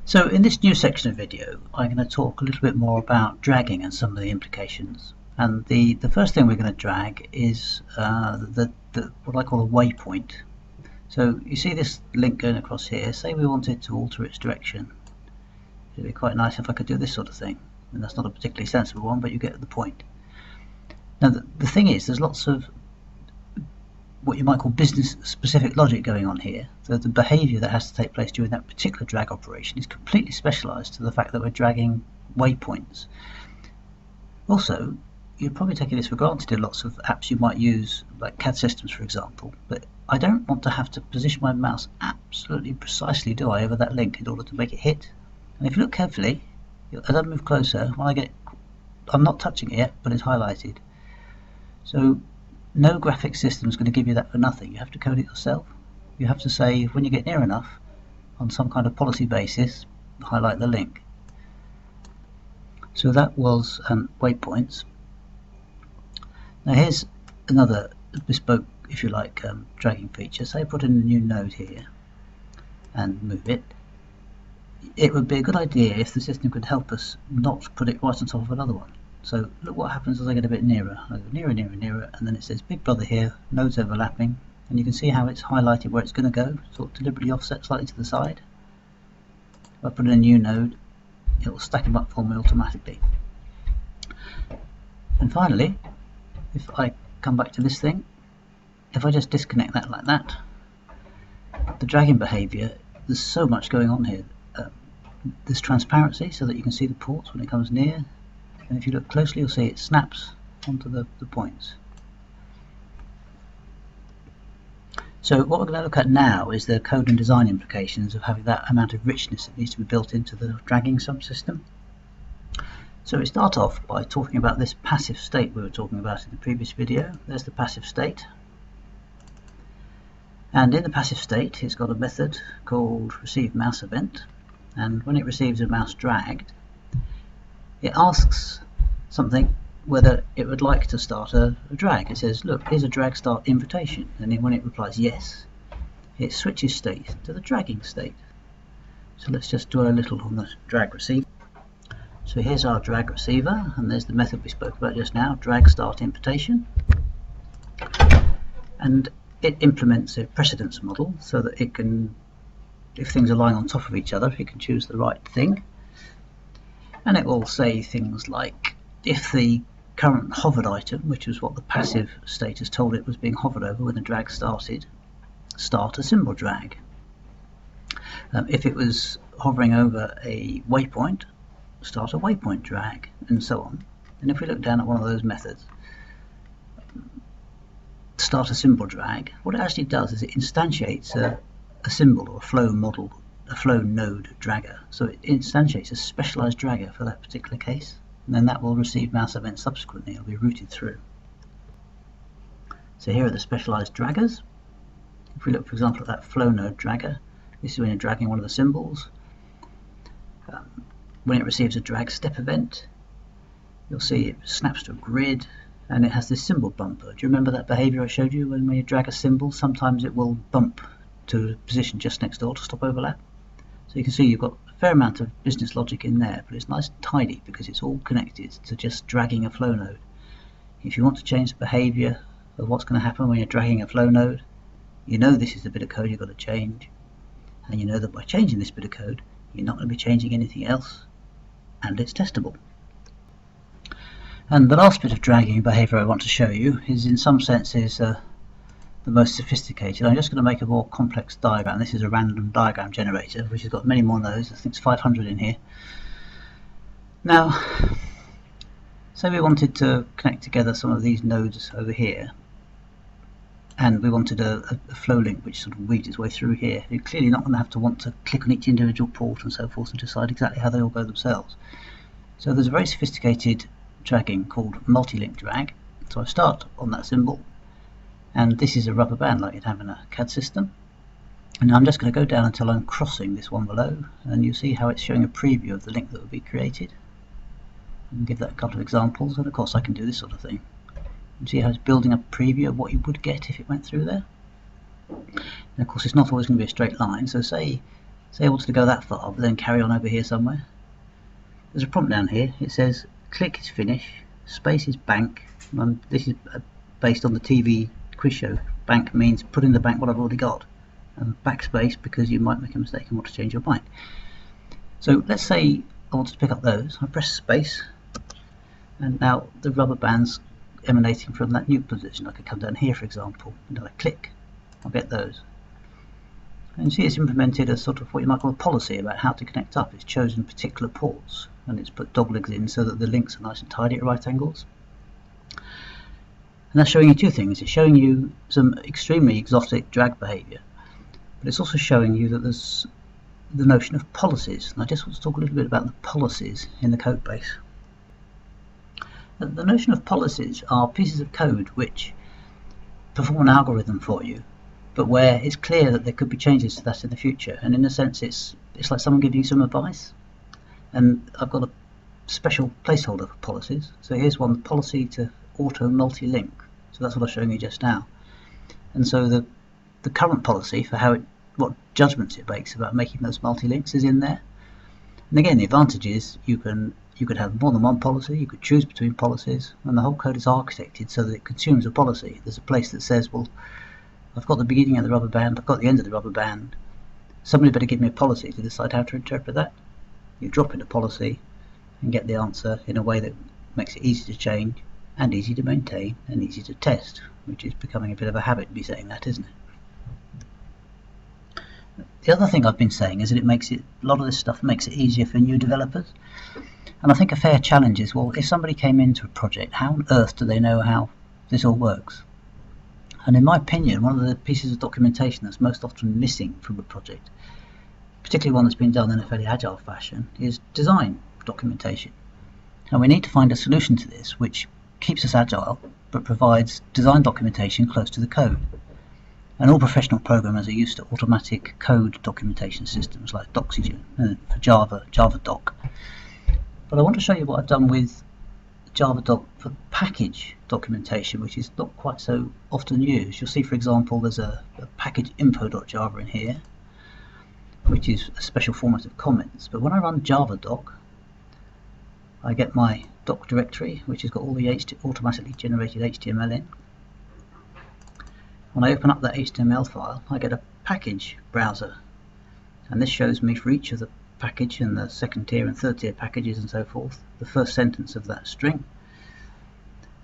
So in this new section of video, I'm going to talk a little bit more about dragging and some of the implications. And the first thing we're going to drag is what I call a waypoint. So you see this link going across here. Say we wanted to alter its direction. It'd be quite nice if I could do this sort of thing. And that's not a particularly sensible one, but you get the point. Now the thing is, there's lots of what you might call business specific logic going on here. So the behavior that has to take place during that particular drag operation is completely specialized to the fact that we're dragging waypoints. Also, you're probably taking this for granted in lots of apps you might use, like CAD systems for example, but I don't want to have to position my mouse absolutely precisely, do I, over that link in order to make it hit. And if you look carefully, as I move closer, I'm not touching it yet, but it's highlighted. So no graphic system is going to give you that for nothing. You have to code it yourself. You have to say, when you get near enough, on some kind of policy basis, highlight the link. So that was waypoints. Now here's another bespoke, if you like, dragging feature. Say I put in a new node here and move it. It would be a good idea if the system could help us not put it right on top of another one. So look what happens as I get a bit nearer. I go nearer, nearer, nearer, and then it says Big Brother here, nodes overlapping, and you can see how it's highlighted where it's going to go, sort of deliberately offset slightly to the side. If I put in a new node, it will stack them up for me automatically. And finally, if I come back to this thing, if I just disconnect that like that, the dragging behavior, there's so much going on here. There's transparency so that you can see the ports when it comes near. And if you look closely, you'll see it snaps onto the points. So what we're going to look at now is the code and design implications of having that amount of richness that needs to be built into the dragging subsystem. So we start off by talking about this passive state we were talking about in the previous video. There's the passive state. And in the passive state, it's got a method called receiveMouseEvent. And when it receives a mouse dragged, it asks something whether it would like to start a drag. It says, look, here's a drag start invitation. And then when it replies yes, it switches state to the dragging state. So let's just do a little on the drag receiver. So here's our drag receiver, and there's the method we spoke about just now, drag start invitation. And it implements a precedence model so that it can, if things are lying on top of each other, it can choose the right thing. And it will say things like, if the current hovered item, which was what the passive state has told it was being hovered over when the drag started, start a symbol drag. If it was hovering over a waypoint, start a waypoint drag, and so on. And if we look down at one of those methods, start a symbol drag, what it actually does is it instantiates a symbol or a flow model, a flow node dragger. So it instantiates a specialized dragger for that particular case, and then that will receive mouse events subsequently. It'll be routed through. So here are the specialized draggers. If we look, for example, at that flow node dragger, this is when you're dragging one of the symbols. When it receives a drag step event, you'll see it snaps to a grid, and it has this symbol bumper. Do you remember that behavior I showed you when you drag a symbol? Sometimes it will bump to a position just next door to stop overlap. So you can see you've got a fair amount of business logic in there, but it's nice and tidy because it's all connected to just dragging a flow node. If you want to change the behavior of what's going to happen when you're dragging a flow node, you know this is the bit of code you've got to change, and you know that by changing this bit of code, you're not going to be changing anything else, and it's testable. And the last bit of dragging behavior I want to show you is in some senses the most sophisticated. I'm just going to make a more complex diagram. This is a random diagram generator which has got many more nodes. I think it's 500 in here. Now, say we wanted to connect together some of these nodes over here, and we wanted a flow link which sort of weaves its way through here. You're clearly not going to have to want to click on each individual port and so forth and decide exactly how they all go themselves. So there's a very sophisticated dragging called multi-link drag. So I start on that symbol, and this is a rubber band like you'd have in a CAD system. And I'm just going to go down until I'm crossing this one below, and you see how it's showing a preview of the link that will be created. And give that a couple of examples, and of course I can do this sort of thing. You see how it's building a preview of what you would get if it went through there. And of course it's not always going to be a straight line, so say Say I wanted to go that far, but then carry on over here somewhere. There's a prompt down here. It says click is finish, space is bank. And this is based on the TV quiz show. Bank means put in the bank what I've already got, and backspace because you might make a mistake and want to change your mind. So let's say I want to pick up those. I press space, and now the rubber band's emanating from that new position. I could come down here, for example, and I click, I'll get those. And you see it's implemented a sort of what you might call a policy about how to connect up. It's chosen particular ports, and it's put dog legs in so that the links are nice and tidy at right angles. And that's showing you two things. It's showing you some extremely exotic drag behavior, but it's also showing you that there's the notion of policies. And I just want to talk a little bit about the policies in the code base. The notion of policies are pieces of code which perform an algorithm for you, but where it's clear that there could be changes to that in the future. And in a sense, it's like someone giving you some advice. And I've got a special placeholder for policies. So here's one, policy to auto multi-link. So that's what I was showing you just now. And so the current policy for what judgments it makes about making those multi-links is in there. And again, the advantage is you could have more than one policy, you could choose between policies, and the whole code is architected so that it consumes a policy. There's a place that says, well, I've got the beginning of the rubber band, I've got the end of the rubber band, somebody better give me a policy to decide how to interpret that. You drop in a policy and get the answer in a way that makes it easy to change and easy to maintain and easy to test, which is becoming a bit of a habit to be saying that, isn't it? The other thing I've been saying is that a lot of this stuff makes it easier for new developers. And I think a fair challenge is, well, if somebody came into a project, how on earth do they know how this all works? And in my opinion, one of the pieces of documentation that's most often missing from a project, particularly one that's been done in a fairly agile fashion, is design documentation. And we need to find a solution to this which keeps us agile, but provides design documentation close to the code. And all professional programmers are used to automatic code documentation systems like Doxygen for Java, JavaDoc. But I want to show you what I've done with JavaDoc for package documentation, which is not quite so often used. You'll see, for example, there's a package info.java in here, which is a special format of comments. But when I run JavaDoc, I get my doc directory, which has got all the automatically generated HTML in. When I open up that HTML file, I get a package browser, and this shows me for each of the package and the second tier and third tier packages and so forth, the first sentence of that string.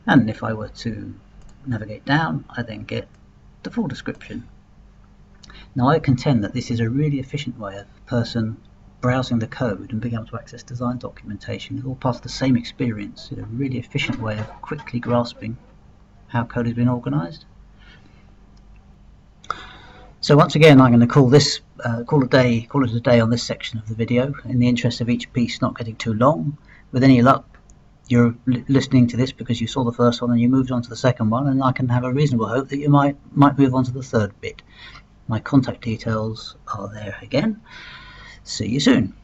And if I were to navigate down, I then get the full description. Now I contend that this is a really efficient way of a person browsing the code and being able to access design documentation. It's all part of the same experience in a really efficient way of quickly grasping how code has been organized. So once again, I'm going to call this call it a day on this section of the video, in the interest of each piece not getting too long. With any luck, you're listening to this because you saw the first one and you moved on to the second one, and I can have a reasonable hope that you might move on to the third bit. My contact details are there again. See you soon.